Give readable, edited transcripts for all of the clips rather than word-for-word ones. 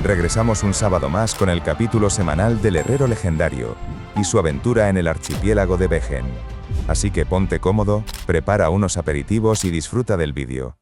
Regresamos un sábado más con el capítulo semanal del Herrero Legendario y su aventura en el archipiélago de Vegen. Así que ponte cómodo, prepara unos aperitivos y disfruta del vídeo.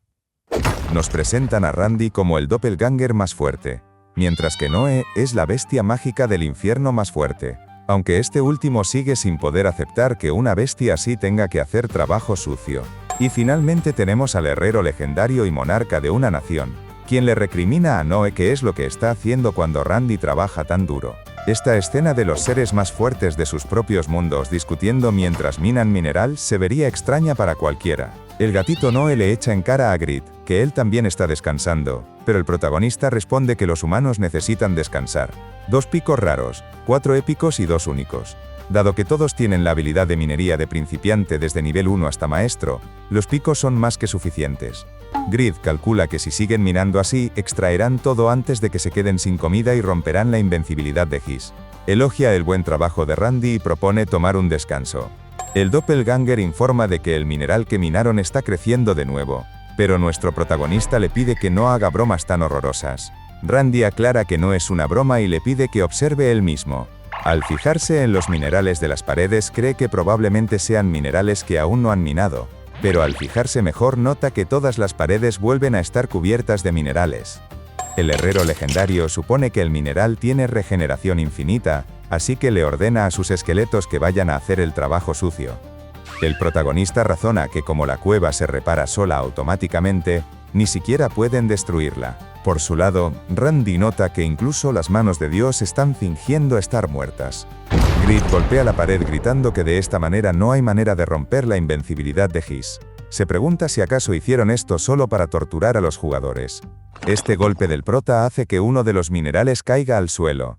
Nos presentan a Randy como el doppelganger más fuerte, mientras que Noe es la bestia mágica del infierno más fuerte, aunque este último sigue sin poder aceptar que una bestia así tenga que hacer trabajo sucio. Y finalmente tenemos al herrero legendario y monarca de una nación, quien le recrimina a Noe qué es lo que está haciendo cuando Randy trabaja tan duro. Esta escena de los seres más fuertes de sus propios mundos discutiendo mientras minan mineral se vería extraña para cualquiera. El gatito Noe le echa en cara a Grid, que él también está descansando, pero el protagonista responde que los humanos necesitan descansar. 2 picos raros, 4 épicos y 2 únicos. Dado que todos tienen la habilidad de minería de principiante desde nivel 1 hasta maestro, los picos son más que suficientes. Grid calcula que si siguen minando así, extraerán todo antes de que se queden sin comida y romperán la invencibilidad de Hiss. Elogia el buen trabajo de Randy y propone tomar un descanso. El doppelganger informa de que el mineral que minaron está creciendo de nuevo, pero nuestro protagonista le pide que no haga bromas tan horrorosas. Randy aclara que no es una broma y le pide que observe él mismo. Al fijarse en los minerales de las paredes cree que probablemente sean minerales que aún no han minado, pero al fijarse mejor nota que todas las paredes vuelven a estar cubiertas de minerales. El herrero legendario supone que el mineral tiene regeneración infinita, así que le ordena a sus esqueletos que vayan a hacer el trabajo sucio. El protagonista razona que como la cueva se repara sola automáticamente, ni siquiera pueden destruirla. Por su lado, Randy nota que incluso las manos de Dios están fingiendo estar muertas. Grid golpea la pared gritando que de esta manera no hay manera de romper la invencibilidad de Hiss. Se pregunta si acaso hicieron esto solo para torturar a los jugadores. Este golpe del prota hace que uno de los minerales caiga al suelo.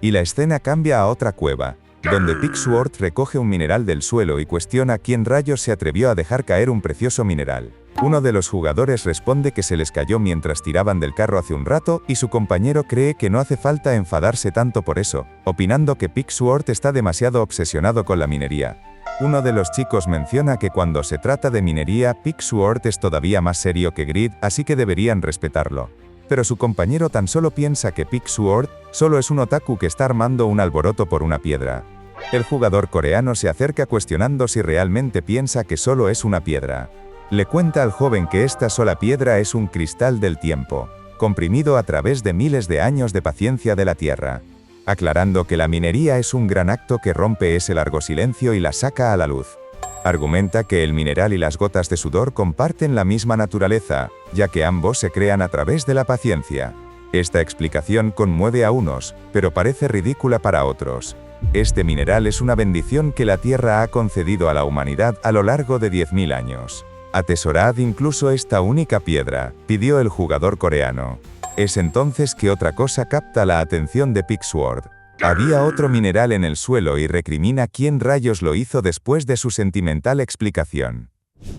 Y la escena cambia a otra cueva, donde Pigsword recoge un mineral del suelo y cuestiona quién rayos se atrevió a dejar caer un precioso mineral. Uno de los jugadores responde que se les cayó mientras tiraban del carro hace un rato y su compañero cree que no hace falta enfadarse tanto por eso, opinando que Pigsword está demasiado obsesionado con la minería. Uno de los chicos menciona que cuando se trata de minería, Pigsword es todavía más serio que Grid, así que deberían respetarlo. Pero su compañero tan solo piensa que Pigsword solo es un otaku que está armando un alboroto por una piedra. El jugador coreano se acerca cuestionando si realmente piensa que solo es una piedra. Le cuenta al joven que esta sola piedra es un cristal del tiempo, comprimido a través de miles de años de paciencia de la Tierra, aclarando que la minería es un gran acto que rompe ese largo silencio y la saca a la luz. Argumenta que el mineral y las gotas de sudor comparten la misma naturaleza, ya que ambos se crean a través de la paciencia. Esta explicación conmueve a unos, pero parece ridícula para otros. Este mineral es una bendición que la Tierra ha concedido a la humanidad a lo largo de 10.000 años. Atesorad incluso esta única piedra, pidió el jugador coreano. Es entonces que otra cosa capta la atención de Pigsword. Había otro mineral en el suelo y recrimina quién rayos lo hizo después de su sentimental explicación.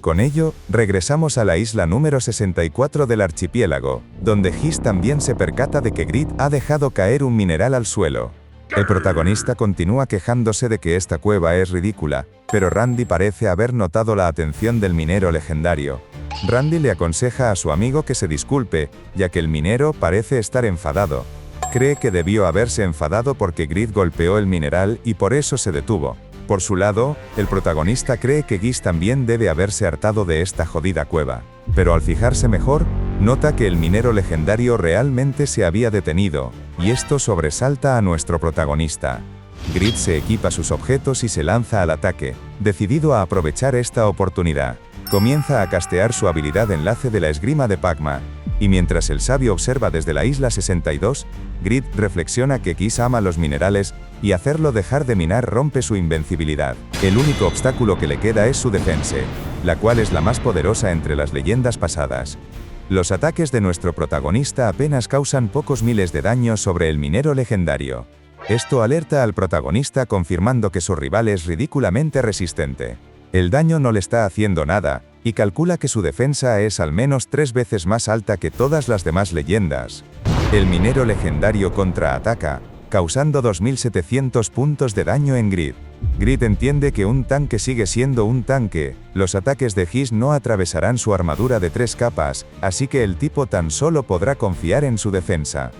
Con ello, regresamos a la isla número 64 del archipiélago, donde Hiss también se percata de que Grid ha dejado caer un mineral al suelo. El protagonista continúa quejándose de que esta cueva es ridícula, pero Randy parece haber notado la atención del minero legendario. Randy le aconseja a su amigo que se disculpe, ya que el minero parece estar enfadado. Cree que debió haberse enfadado porque Grid golpeó el mineral y por eso se detuvo. Por su lado, el protagonista cree que Hiss también debe haberse hartado de esta jodida cueva. Pero al fijarse mejor, nota que el minero legendario realmente se había detenido, y esto sobresalta a nuestro protagonista. Grid se equipa sus objetos y se lanza al ataque, decidido a aprovechar esta oportunidad. Comienza a castear su habilidad enlace de la esgrima de Pagma, y mientras el sabio observa desde la isla 62, Grid reflexiona que Hiss ama los minerales, y hacerlo dejar de minar rompe su invencibilidad. El único obstáculo que le queda es su defensa, la cual es la más poderosa entre las leyendas pasadas. Los ataques de nuestro protagonista apenas causan pocos miles de daños sobre el minero legendario. Esto alerta al protagonista confirmando que su rival es ridículamente resistente. El daño no le está haciendo nada, y calcula que su defensa es al menos 3 veces más alta que todas las demás leyendas. El minero legendario contraataca, causando 2700 puntos de daño en Grid. Grid entiende que un tanque sigue siendo un tanque, los ataques de Hiss no atravesarán su armadura de 3 capas, así que el tipo tan solo podrá confiar en su defensa.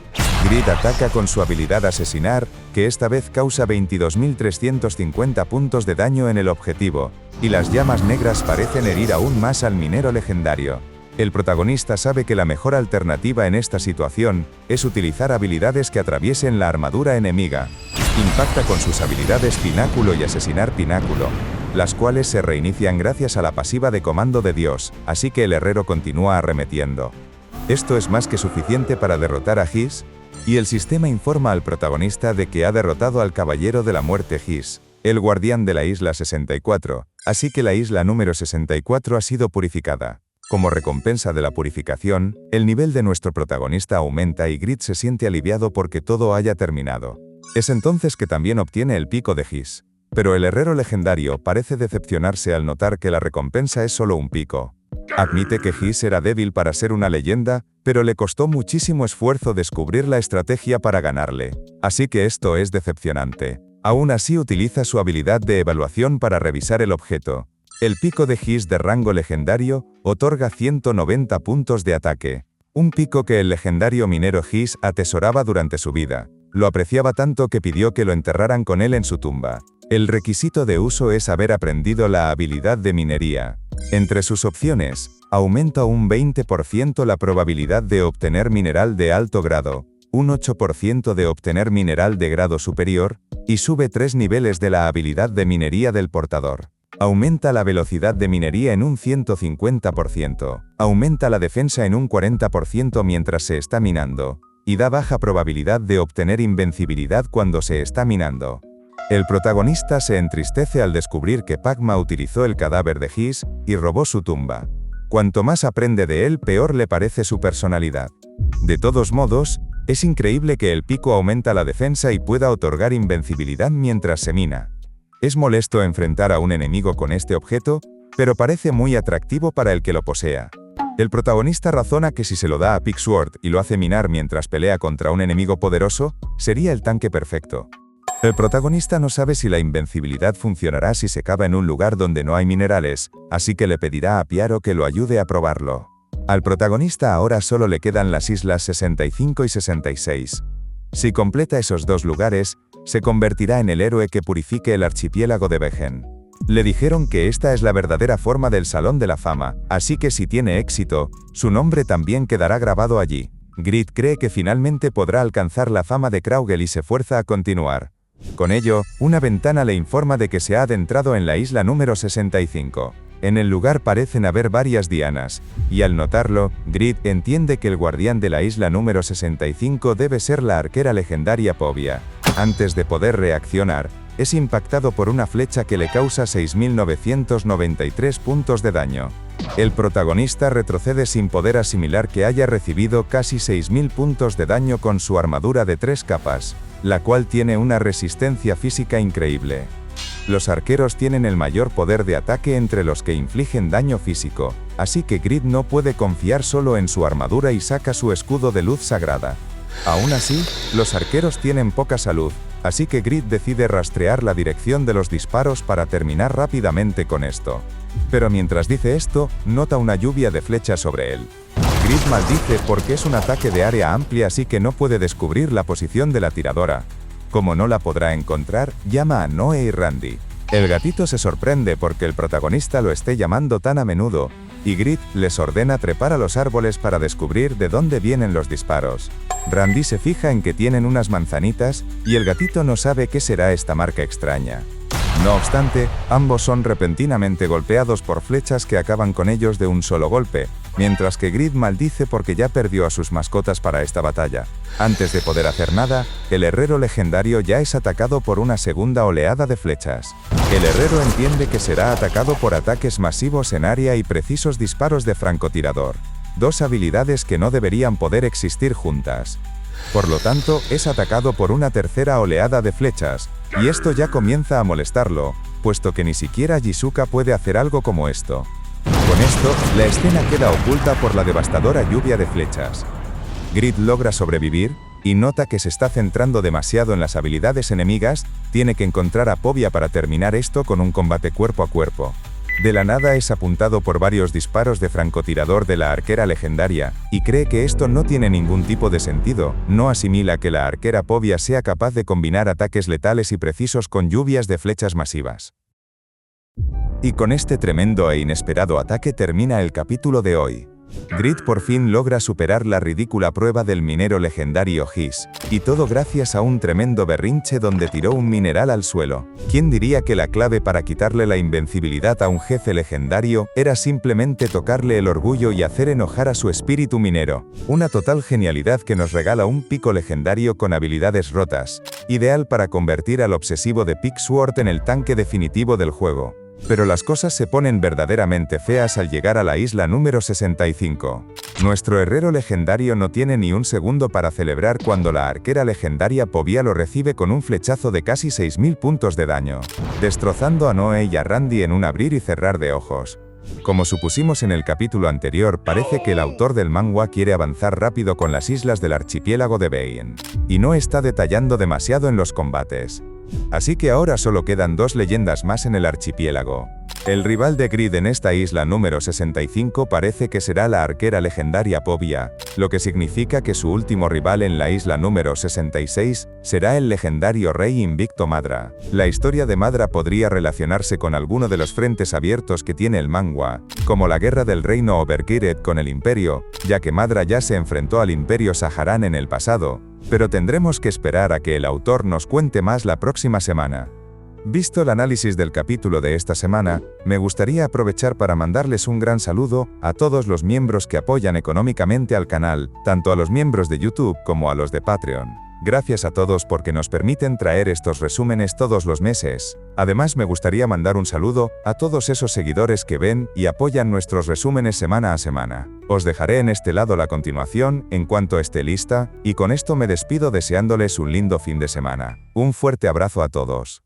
Grid ataca con su habilidad Asesinar, que esta vez causa 22.350 puntos de daño en el objetivo, y las llamas negras parecen herir aún más al minero legendario. El protagonista sabe que la mejor alternativa en esta situación es utilizar habilidades que atraviesen la armadura enemiga. Impacta con sus habilidades Pináculo y Asesinar Pináculo, las cuales se reinician gracias a la pasiva de Comando de Dios, así que el herrero continúa arremetiendo. Esto es más que suficiente para derrotar a Hiss, y el sistema informa al protagonista de que ha derrotado al Caballero de la Muerte Hiss, el guardián de la Isla 64, así que la isla número 64 ha sido purificada. Como recompensa de la purificación, el nivel de nuestro protagonista aumenta y Grid se siente aliviado porque todo haya terminado. Es entonces que también obtiene el pico de Hiss. Pero el herrero legendario parece decepcionarse al notar que la recompensa es solo un pico. Admite que Hiss era débil para ser una leyenda, pero le costó muchísimo esfuerzo descubrir la estrategia para ganarle. Así que esto es decepcionante. Aún así utiliza su habilidad de evaluación para revisar el objeto. El pico de Hiss de rango legendario otorga 190 puntos de ataque. Un pico que el legendario minero Hiss atesoraba durante su vida. Lo apreciaba tanto que pidió que lo enterraran con él en su tumba. El requisito de uso es haber aprendido la habilidad de minería. Entre sus opciones, aumenta un 20% la probabilidad de obtener mineral de alto grado, un 8% de obtener mineral de grado superior, y sube 3 niveles de la habilidad de minería del portador. Aumenta la velocidad de minería en un 150%, aumenta la defensa en un 40% mientras se está minando, y da baja probabilidad de obtener invencibilidad cuando se está minando. El protagonista se entristece al descubrir que Pagma utilizó el cadáver de Hiss y robó su tumba. Cuanto más aprende de él, peor le parece su personalidad. De todos modos, es increíble que el pico aumenta la defensa y pueda otorgar invencibilidad mientras se mina. Es molesto enfrentar a un enemigo con este objeto, pero parece muy atractivo para el que lo posea. El protagonista razona que si se lo da a Pigsword y lo hace minar mientras pelea contra un enemigo poderoso, sería el tanque perfecto. El protagonista no sabe si la invencibilidad funcionará si se cava en un lugar donde no hay minerales, así que le pedirá a Piaro que lo ayude a probarlo. Al protagonista ahora solo le quedan las islas 65 y 66. Si completa esos dos lugares, se convertirá en el héroe que purifique el archipiélago de Vegen. Le dijeron que esta es la verdadera forma del Salón de la Fama, así que si tiene éxito, su nombre también quedará grabado allí. Grid cree que finalmente podrá alcanzar la fama de Kraugel y se fuerza a continuar. Con ello, una ventana le informa de que se ha adentrado en la isla número 65. En el lugar parecen haber varias dianas, y al notarlo, Grid entiende que el guardián de la isla número 65 debe ser la arquera legendaria Povia. Antes de poder reaccionar, es impactado por una flecha que le causa 6.993 puntos de daño. El protagonista retrocede sin poder asimilar que haya recibido casi 6.000 puntos de daño con su armadura de 3 capas, la cual tiene una resistencia física increíble. Los arqueros tienen el mayor poder de ataque entre los que infligen daño físico, así que Grid no puede confiar solo en su armadura y saca su escudo de luz sagrada. Aún así, los arqueros tienen poca salud, así que Grid decide rastrear la dirección de los disparos para terminar rápidamente con esto. Pero mientras dice esto, nota una lluvia de flechas sobre él. Grid maldice porque es un ataque de área amplia, así que no puede descubrir la posición de la tiradora. Como no la podrá encontrar, llama a Noe y Randy. El gatito se sorprende porque el protagonista lo esté llamando tan a menudo, y Grid les ordena trepar a los árboles para descubrir de dónde vienen los disparos. Randy se fija en que tienen unas manzanitas, y el gatito no sabe qué será esta marca extraña. No obstante, ambos son repentinamente golpeados por flechas que acaban con ellos de un solo golpe, mientras que Grid maldice porque ya perdió a sus mascotas para esta batalla. Antes de poder hacer nada, el herrero legendario ya es atacado por una segunda oleada de flechas. El herrero entiende que será atacado por ataques masivos en área y precisos disparos de francotirador, dos habilidades que no deberían poder existir juntas. Por lo tanto, es atacado por una tercera oleada de flechas, y esto ya comienza a molestarlo, puesto que ni siquiera Jizuka puede hacer algo como esto. Con esto, la escena queda oculta por la devastadora lluvia de flechas. Grid logra sobrevivir, y nota que se está centrando demasiado en las habilidades enemigas, tiene que encontrar a Povia para terminar esto con un combate cuerpo a cuerpo. De la nada es apuntado por varios disparos de francotirador de la arquera legendaria, y cree que esto no tiene ningún tipo de sentido, no asimila que la arquera Povia sea capaz de combinar ataques letales y precisos con lluvias de flechas masivas. Y con este tremendo e inesperado ataque termina el capítulo de hoy. Grid por fin logra superar la ridícula prueba del minero legendario Hiss, y todo gracias a un tremendo berrinche donde tiró un mineral al suelo. ¿Quién diría que la clave para quitarle la invencibilidad a un jefe legendario era simplemente tocarle el orgullo y hacer enojar a su espíritu minero? Una total genialidad que nos regala un pico legendario con habilidades rotas, ideal para convertir al obsesivo de Pick Sword en el tanque definitivo del juego. Pero las cosas se ponen verdaderamente feas al llegar a la isla número 65. Nuestro herrero legendario no tiene ni un segundo para celebrar cuando la arquera legendaria Povia lo recibe con un flechazo de casi 6000 puntos de daño, destrozando a Noe y a Randy en un abrir y cerrar de ojos. Como supusimos en el capítulo anterior, parece que el autor del manga quiere avanzar rápido con las islas del archipiélago de Baen, y no está detallando demasiado en los combates. Así que ahora solo quedan 2 leyendas más en el archipiélago. El rival de Grid en esta isla número 65 parece que será la arquera legendaria Povia, lo que significa que su último rival en la isla número 66 será el legendario rey invicto Madra. La historia de Madra podría relacionarse con alguno de los frentes abiertos que tiene el manga, como la guerra del reino Overkired con el Imperio, ya que Madra ya se enfrentó al Imperio Saharán en el pasado, pero tendremos que esperar a que el autor nos cuente más la próxima semana. Visto el análisis del capítulo de esta semana, me gustaría aprovechar para mandarles un gran saludo a todos los miembros que apoyan económicamente al canal, tanto a los miembros de YouTube como a los de Patreon. Gracias a todos porque nos permiten traer estos resúmenes todos los meses. Además me gustaría mandar un saludo a todos esos seguidores que ven y apoyan nuestros resúmenes semana a semana. Os dejaré en este lado la continuación en cuanto esté lista, y con esto me despido deseándoles un lindo fin de semana. Un fuerte abrazo a todos.